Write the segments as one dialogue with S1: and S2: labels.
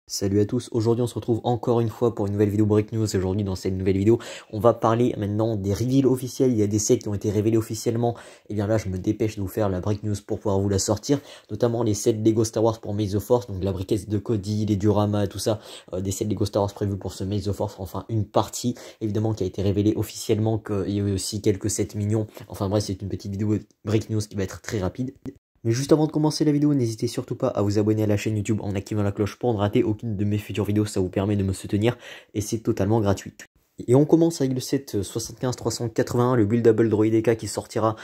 S1: Salut à tous, aujourd'hui on se retrouve encore une fois pour une nouvelle vidéo Break News. Et aujourd'hui dans cette nouvelle vidéo on va parler maintenant des reveals officiels. Il y a des sets qui ont été révélés officiellement, et bien là je me dépêche de vous faire la Break News pour pouvoir vous la sortir. Notamment les sets Lego Star Wars pour Maze the Force, donc la briquette de Cody, les dioramas, tout ça. Des sets Lego Star Wars prévus pour ce Maze the Force, enfin une partie évidemment qui a été révélée officiellement, qu'il y a eu aussi quelques sets mignons. Enfin bref, c'est une petite vidéo Break News qui va être très rapide. Mais juste avant de commencer la vidéo, n'hésitez surtout pas à vous abonner à la chaîne YouTube en activant la cloche pour ne rater aucune de mes futures vidéos. Ça vous permet de me soutenir et c'est totalement gratuit. Et on commence avec le set 75-381, le Buildable Droideka qui sortira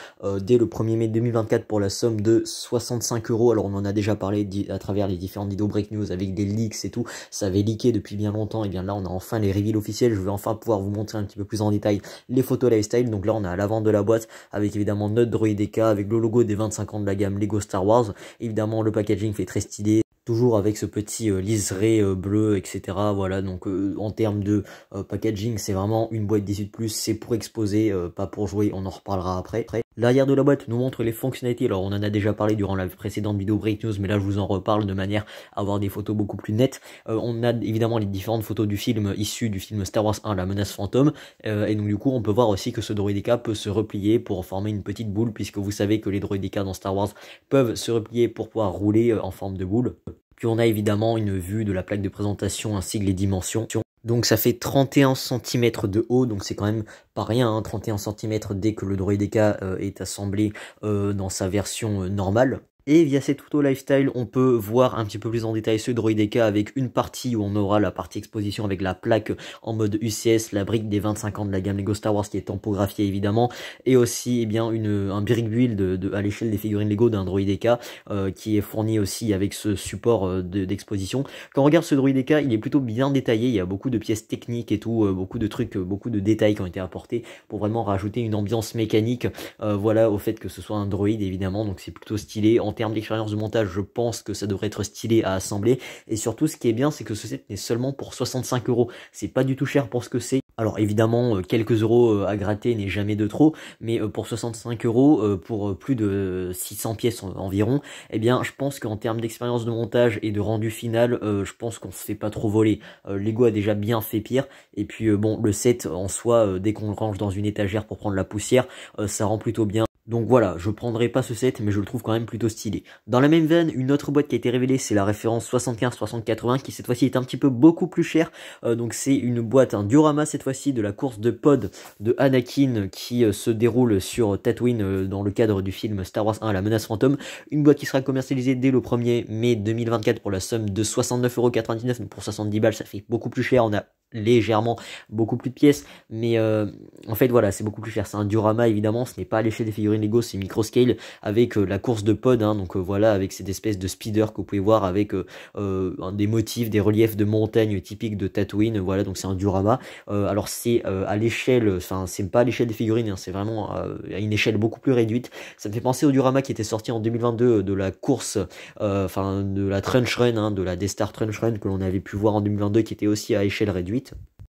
S1: dès le 1er mai 2024 pour la somme de 65 €. Alors on en a déjà parlé à travers les différentes vidéos Break News avec des leaks et tout. Ça avait leaké depuis bien longtemps, et bien là on a enfin les reveals officiels. Je vais enfin pouvoir vous montrer un petit peu plus en détail les photos lifestyle. Donc là on a à l'avant de la boîte avec évidemment notre Droideka avec le logo des 25 ans de la gamme Lego Star Wars. Évidemment le packaging fait très stylé. Toujours avec ce petit liseré bleu, etc. Voilà, donc en termes de packaging, c'est vraiment une boîte 18+, c'est pour exposer, pas pour jouer, on en reparlera après. L'arrière de la boîte nous montre les fonctionnalités. Alors on en a déjà parlé durant la précédente vidéo Break News, mais là je vous en reparle de manière à avoir des photos beaucoup plus nettes. On a évidemment les différentes photos du film issues du film Star Wars 1, La Menace Fantôme, et donc du coup on peut voir aussi que ce Droideka peut se replier pour former une petite boule, puisque vous savez que les Droideka dans Star Wars peuvent se replier pour pouvoir rouler en forme de boule. Puis on a évidemment une vue de la plaque de présentation ainsi que les dimensions. Donc ça fait 31 cm de haut, donc c'est quand même pas rien, hein, 31 cm dès que le Droideka est assemblé dans sa version normale. Et via cette photo lifestyle, on peut voir un petit peu plus en détail ce Droideka avec une partie où on aura la partie exposition avec la plaque en mode UCS, la brique des 25 ans de la gamme Lego Star Wars qui est tampographiée évidemment, et aussi eh bien un brick build à l'échelle des figurines Lego d'un Droideka qui est fourni aussi avec ce support d'exposition. Quand on regarde ce Droideka, il est plutôt bien détaillé, il y a beaucoup de pièces techniques et tout, beaucoup de trucs, beaucoup de détails qui ont été apportés pour vraiment rajouter une ambiance mécanique, voilà, au fait que ce soit un droïde évidemment, donc c'est plutôt stylé. En termes d'expérience de montage, je pense que ça devrait être stylé à assembler. Et surtout, ce qui est bien, c'est que ce set n'est seulement pour 65 €. C'est pas du tout cher pour ce que c'est. Alors évidemment, quelques euros à gratter n'est jamais de trop, mais pour 65 €, pour plus de 600 pièces environ, eh bien, je pense qu'en termes d'expérience de montage et de rendu final, je pense qu'on se fait pas trop voler. Lego a déjà bien fait pire. Et puis bon, le set en soi, dès qu'on le range dans une étagère pour prendre la poussière, ça rend plutôt bien. Donc voilà, je prendrai pas ce set, mais je le trouve quand même plutôt stylé. Dans la même veine, une autre boîte qui a été révélée, c'est la référence 75-380, qui cette fois-ci est un petit peu beaucoup plus chère. Donc c'est une boîte, un diorama cette fois-ci, de la course de pod de Anakin qui se déroule sur Tatooine dans le cadre du film Star Wars 1, La Menace Fantôme. Une boîte qui sera commercialisée dès le 1er mai 2024 pour la somme de 69,99 €. Donc pour 70 balles, ça fait beaucoup plus cher. On a légèrement beaucoup plus de pièces, mais en fait voilà, c'est beaucoup plus cher. C'est un diorama évidemment, ce n'est pas à l'échelle des figurines Lego, c'est micro scale avec la course de pod, hein, donc voilà, avec cette espèce de speeder que vous pouvez voir avec des motifs, des reliefs de montagne typiques de Tatooine. Voilà, donc c'est un diorama. Alors c'est à l'échelle, enfin c'est pas à l'échelle des figurines, hein, c'est vraiment à une échelle beaucoup plus réduite. Ça me fait penser au diorama qui était sorti en 2022 de la course, enfin de la Trench Run, hein, de la Death Star Trench Run que l'on avait pu voir en 2022, qui était aussi à échelle réduite.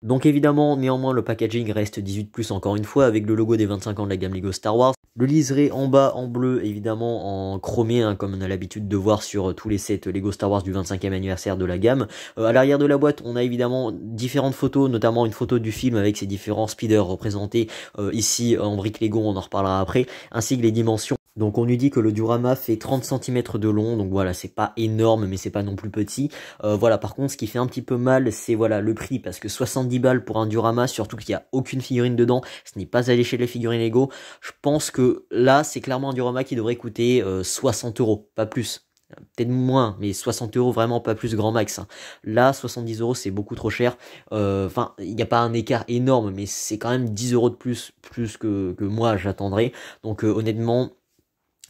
S1: Donc évidemment, néanmoins, le packaging reste 18+, encore une fois, avec le logo des 25 ans de la gamme Lego Star Wars. Le liseré en bas en bleu, évidemment en chromé, hein, comme on a l'habitude de voir sur tous les sets Lego Star Wars du 25e anniversaire de la gamme. À l'arrière de la boîte, on a évidemment différentes photos, notamment une photo du film avec ses différents speeders représentés ici en briques Lego, on en reparlera après, ainsi que les dimensions. Donc on nous dit que le diorama fait 30 cm de long, donc voilà, c'est pas énorme, mais c'est pas non plus petit. Voilà, par contre, ce qui fait un petit peu mal, c'est voilà le prix, parce que 70 balles pour un diorama, surtout qu'il n'y a aucune figurine dedans, ce n'est pas à l'échelle des figurines Lego. Je pense que là, c'est clairement un diorama qui devrait coûter 60 €, pas plus. Peut-être moins, mais 60 € vraiment pas plus grand max, hein. Là 70 € c'est beaucoup trop cher. Enfin il n'y a pas un écart énorme, mais c'est quand même 10 € de plus que moi j'attendrais. Donc honnêtement,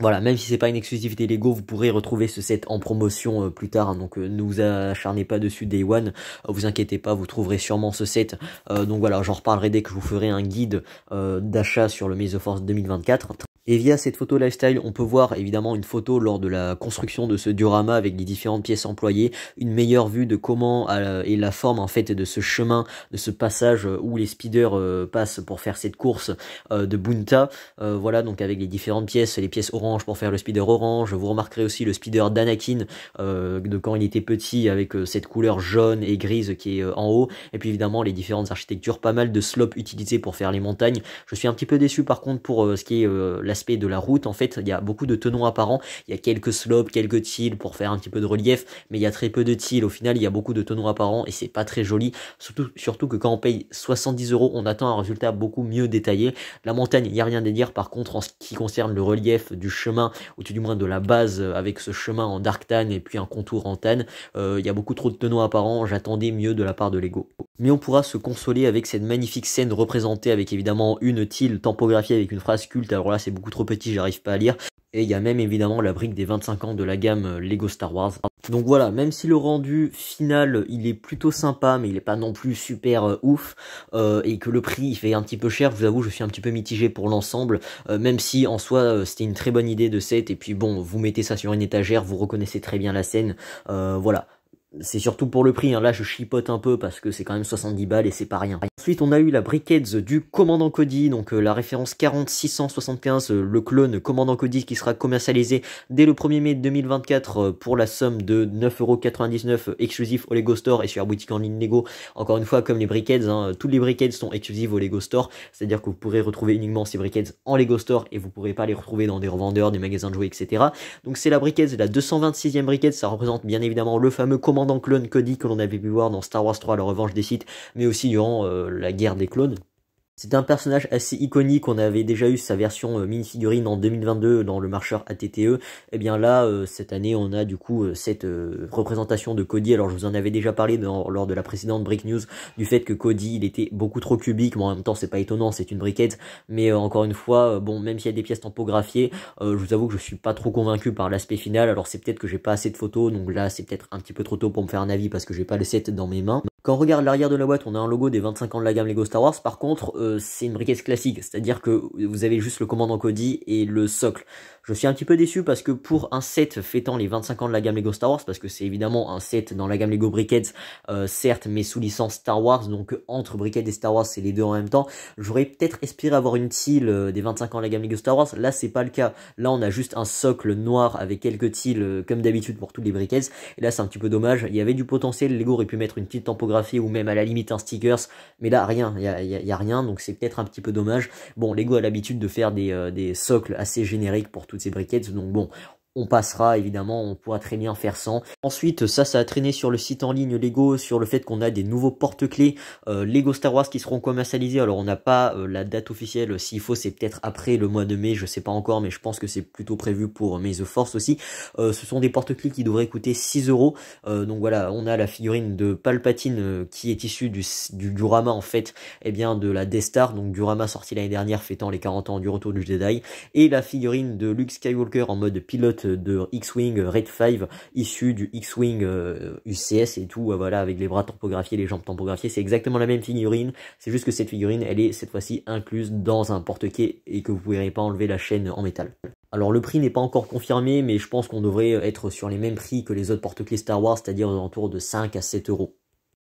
S1: voilà, même si c'est pas une exclusivité Lego, vous pourrez retrouver ce set en promotion plus tard, hein, donc ne vous acharnez pas dessus Day One, vous inquiétez pas, vous trouverez sûrement ce set. Donc voilà, j'en reparlerai dès que je vous ferai un guide d'achat sur le Maze the Force 2024. Et via cette photo lifestyle, on peut voir évidemment une photo lors de la construction de ce diorama avec les différentes pièces employées, une meilleure vue de comment est la forme en fait de ce chemin, de ce passage où les speeders passent pour faire cette course de Bunta. Voilà, donc avec les différentes pièces, les pièces orange pour faire le speeder orange. Vous remarquerez aussi le speeder d'Anakin de quand il était petit avec cette couleur jaune et grise qui est en haut. Et puis évidemment les différentes architectures, pas mal de slopes utilisés pour faire les montagnes. Je suis un petit peu déçu par contre pour ce qui est l'aspect de la route. En fait, il y a beaucoup de tenons apparents, il y a quelques slopes, quelques tilts pour faire un petit peu de relief, mais il y a très peu de tilts. Au final, il y a beaucoup de tenons apparents et c'est pas très joli, surtout que quand on paye 70 €, on attend un résultat beaucoup mieux détaillé. La montagne, il n'y a rien à dire. Par contre, en ce qui concerne le relief du chemin, ou tout du moins de la base avec ce chemin en dark tan et puis un contour en tan, il y a beaucoup trop de tenons apparents. J'attendais mieux de la part de Lego. Mais on pourra se consoler avec cette magnifique scène représentée avec évidemment une tile tampographiée avec une phrase culte. Alors là, c'est beaucoup trop petit, j'arrive pas à lire. Et il y a même évidemment la brique des 25 ans de la gamme Lego Star Wars. Donc voilà, même si le rendu final il est plutôt sympa, mais il est pas non plus super ouf, et que le prix il fait un petit peu cher, je vous avoue je suis un petit peu mitigé pour l'ensemble, même si en soi c'était une très bonne idée de set, et puis bon, vous mettez ça sur une étagère, vous reconnaissez très bien la scène, voilà. C'est surtout pour le prix, hein. Là je chipote un peu parce que c'est quand même 70 balles et c'est pas rien. Ensuite on a eu la briquette du Commandant Cody, donc la référence 40675, le clone Commandant Cody qui sera commercialisé dès le 1er mai 2024 pour la somme de 9,99 € exclusif au Lego Store et sur la boutique en ligne Lego. Encore une fois, comme les briquettes, hein, toutes les briquettes sont exclusives au Lego Store, c'est-à-dire que vous pourrez retrouver uniquement ces briquettes en Lego Store et vous pourrez pas les retrouver dans des revendeurs, des magasins de jouets, etc. Donc c'est la briquette, la 226e briquette, ça représente bien évidemment le fameux Commandant clone Cody que l'on avait pu voir dans Star Wars 3, la revanche des Sith, mais aussi durant la guerre des clones. C'est un personnage assez iconique, on avait déjà eu sa version mini-figurine en 2022 dans le marcheur ATTE, et bien là, cette année, on a du coup cette représentation de Cody. Alors je vous en avais déjà parlé lors de la précédente Brick News, du fait que Cody, il était beaucoup trop cubique, mais en même temps c'est pas étonnant, c'est une briquette, mais encore une fois, bon, même s'il y a des pièces tampographiées, je vous avoue que je suis pas trop convaincu par l'aspect final. Alors c'est peut-être que j'ai pas assez de photos, donc là c'est peut-être un petit peu trop tôt pour me faire un avis parce que j'ai pas le set dans mes mains. Quand on regarde l'arrière de la boîte, on a un logo des 25 ans de la gamme Lego Star Wars. Par contre, c'est une briquette classique, c'est-à-dire que vous avez juste le commandant Cody et le socle. Je suis un petit peu déçu parce que pour un set fêtant les 25 ans de la gamme Lego Star Wars, parce que c'est évidemment un set dans la gamme Lego Briquettes, certes, mais sous licence Star Wars, donc entre Briquettes et Star Wars, c'est les deux en même temps, j'aurais peut-être espéré avoir une tile des 25 ans de la gamme Lego Star Wars. Là, c'est pas le cas. Là, on a juste un socle noir avec quelques tiles, comme d'habitude pour toutes les Briquettes. Et là, c'est un petit peu dommage. Il y avait du potentiel, Lego aurait pu mettre une petite tampographiée ou même à la limite un stickers, mais là, rien, il y a rien, donc c'est peut-être un petit peu dommage. Bon, Lego a l'habitude de faire des socles assez génériques pour toutes ces briquettes, donc bon, on passera évidemment, on pourra très bien faire sans. Ensuite, ça a traîné sur le site en ligne Lego, sur le fait qu'on a des nouveaux porte-clés Lego Star Wars qui seront commercialisés. Alors on n'a pas la date officielle, s'il faut c'est peut-être après le mois de mai, je sais pas encore, mais je pense que c'est plutôt prévu pour May the Force aussi. Ce sont des porte-clés qui devraient coûter 6 €. Donc voilà, on a la figurine de Palpatine qui est issue du diorama en fait, et bien de la Death Star, donc diorama sorti l'année dernière fêtant les 40 ans du retour du Jedi, et la figurine de Luke Skywalker en mode pilote de X-Wing Red 5 issu du X-Wing UCS et tout, voilà, avec les bras tampographiés, les jambes tampographiées. C'est exactement la même figurine, c'est juste que cette figurine elle est cette fois-ci incluse dans un porte-quai et que vous ne pourrez pas enlever la chaîne en métal. Alors le prix n'est pas encore confirmé, mais je pense qu'on devrait être sur les mêmes prix que les autres porte-clés Star Wars, c'est-à-dire aux alentours de 5 à 7 €.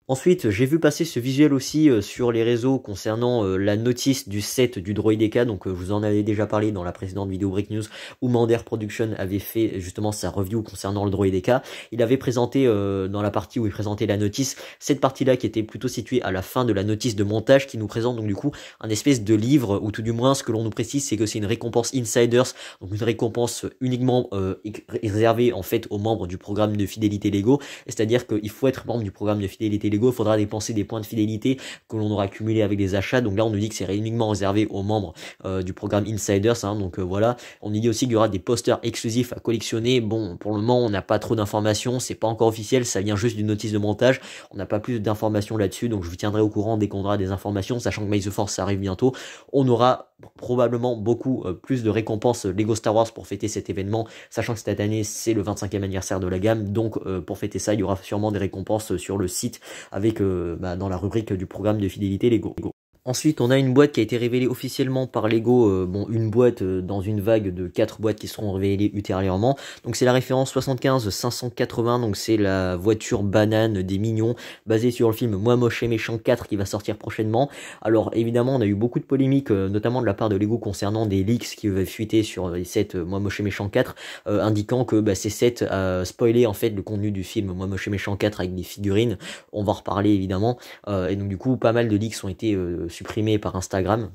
S1: Ensuite, j'ai vu passer ce visuel aussi sur les réseaux concernant la notice du set du Droideka, donc je vous en avais déjà parlé dans la précédente vidéo Break News où Mander Production avait fait justement sa review concernant le Droideka. Il avait présenté dans la partie où il présentait la notice, cette partie-là qui était plutôt située à la fin de la notice de montage, qui nous présente donc du coup un espèce de livre, ou tout du moins ce que l'on nous précise c'est que c'est une récompense Insiders, donc une récompense uniquement réservée en fait aux membres du programme de fidélité Lego, c'est-à-dire qu'il faut être membre du programme de fidélité Lego, il faudra dépenser des points de fidélité que l'on aura accumulés avec des achats. Donc là on nous dit que c'est uniquement réservé aux membres du programme Insiders, hein, donc voilà. On nous dit aussi qu'il y aura des posters exclusifs à collectionner. Bon, pour le moment on n'a pas trop d'informations, c'est pas encore officiel, ça vient juste d'une notice de montage, on n'a pas plus d'informations là-dessus, donc je vous tiendrai au courant dès qu'on aura des informations, sachant que May the Force ça arrive bientôt. On aura probablement beaucoup plus de récompenses Lego Star Wars pour fêter cet événement, sachant que cette année c'est le 25e anniversaire de la gamme, donc pour fêter ça il y aura sûrement des récompenses sur le site avec dans la rubrique du programme de fidélité Lego. Ensuite, on a une boîte qui a été révélée officiellement par Lego, bon, une boîte dans une vague de 4 boîtes qui seront révélées ultérieurement. Donc c'est la référence 75 580, donc c'est la voiture banane des Mignons, basée sur le film Moi Moche et Méchant 4 qui va sortir prochainement. Alors évidemment, on a eu beaucoup de polémiques, notamment de la part de Lego concernant des leaks qui avaient fuité sur les sets Moi Moche et Méchant 4, indiquant que ces sets spoilaient en fait le contenu du film Moi Moche et Méchant 4 avec des figurines. On va en reparler évidemment. Et donc du coup, pas mal de leaks ont été supprimé par Instagram.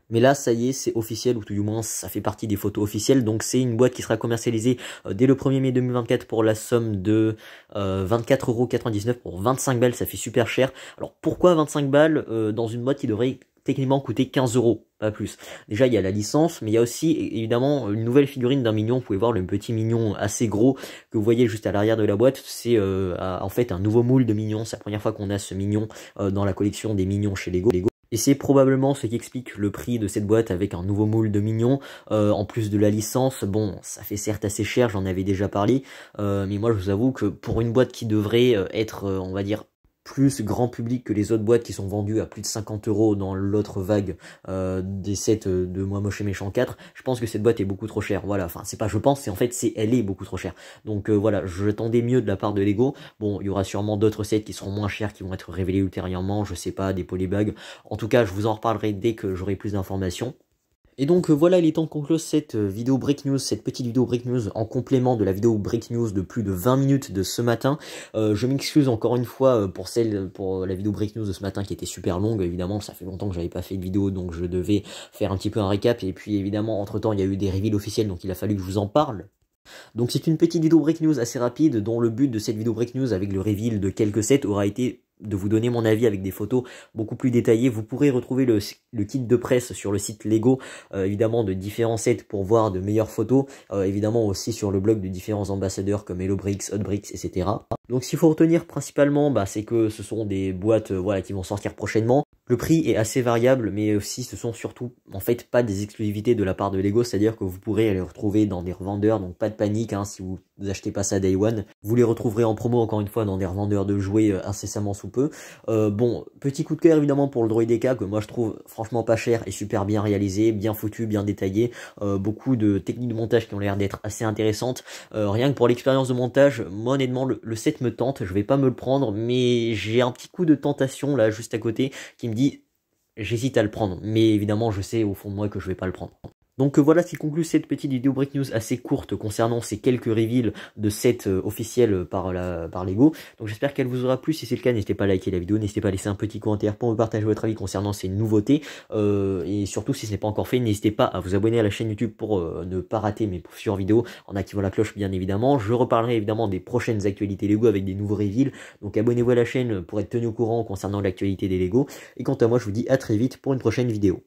S1: Mais là, ça y est, c'est officiel, ou tout du moins, ça fait partie des photos officielles. Donc c'est une boîte qui sera commercialisée dès le 1er mai 2024 pour la somme de 24,99 € pour 25 balles, ça fait super cher. Alors pourquoi 25 balles dans une boîte qui devrait techniquement coûter 15 €, pas plus. Déjà, il y a la licence, mais il y a aussi évidemment une nouvelle figurine d'un mignon. Vous pouvez voir le petit mignon assez gros que vous voyez juste à l'arrière de la boîte. C'est en fait un nouveau moule de mignon. C'est la première fois qu'on a ce mignon dans la collection des mignons chez Lego. Et c'est probablement ce qui explique le prix de cette boîte avec un nouveau moule de mignon, en plus de la licence. Bon, ça fait certes assez cher, j'en avais déjà parlé, mais moi je vous avoue que pour une boîte qui devrait être, on va dire, plus grand public que les autres boîtes qui sont vendues à plus de 50 € dans l'autre vague des sets de Moi Moche et Méchant 4, je pense que cette boîte est beaucoup trop chère. Voilà, enfin c'est pas je pense, c'est en fait elle est beaucoup trop chère. Donc voilà, je tendais mieux de la part de Lego. Bon, il y aura sûrement d'autres sets qui seront moins chers, qui vont être révélés ultérieurement, je sais pas, des polybags. En tout cas, je vous en reparlerai dès que j'aurai plus d'informations. Et donc voilà, il est temps qu'on close cette vidéo Break News, cette petite vidéo Break News en complément de la vidéo Break News de plus de 20 minutes de ce matin. Je m'excuse encore une fois pour la vidéo Break News de ce matin qui était super longue. Évidemment, ça fait longtemps que j'avais pas fait de vidéo, donc je devais faire un petit peu un récap. Et puis évidemment, entre temps, il y a eu des reveals officiels, donc il a fallu que je vous en parle. Donc c'est une petite vidéo Break News assez rapide, dont le but de cette vidéo Break News avec le reveal de quelques sets aura été de vous donner mon avis avec des photos beaucoup plus détaillées. Vous pourrez retrouver le kit de presse sur le site Lego, évidemment de différents sets pour voir de meilleures photos, évidemment aussi sur le blog de différents ambassadeurs comme HelloBricks, HotBricks, etc. Donc ce qu'il faut retenir principalement, c'est que ce sont des boîtes voilà, qui vont sortir prochainement. Le prix est assez variable, mais aussi ce sont surtout en fait pas des exclusivités de la part de Lego, c'est-à-dire que vous pourrez les retrouver dans des revendeurs, donc pas de panique si vous achetez pas ça Day One. Vous les retrouverez en promo encore une fois dans des revendeurs de jouets incessamment sous peu. Bon, petit coup de cœur évidemment pour le Droid EK que moi je trouve franchement pas cher et super bien réalisé, bien foutu, bien détaillé. Beaucoup de techniques de montage qui ont l'air d'être assez intéressantes. Rien que pour l'expérience de montage, moi honnêtement le set me tente, je vais pas me le prendre, mais j'ai un petit coup de tentation là juste à côté qui me dit j'hésite à le prendre, mais évidemment je sais au fond de moi que je vais pas le prendre. Donc voilà ce qui conclut cette petite vidéo Break News assez courte concernant ces quelques reveals de sets officiels par Lego. Donc j'espère qu'elle vous aura plu. Si c'est le cas, n'hésitez pas à liker la vidéo, n'hésitez pas à laisser un petit commentaire pour me partager votre avis concernant ces nouveautés. Et surtout, si ce n'est pas encore fait, n'hésitez pas à vous abonner à la chaîne YouTube pour ne pas rater mes futures vidéos en activant la cloche bien évidemment. Je reparlerai évidemment des prochaines actualités Lego avec des nouveaux reveals. Donc abonnez-vous à la chaîne pour être tenu au courant concernant l'actualité des Lego. Et quant à moi, je vous dis à très vite pour une prochaine vidéo.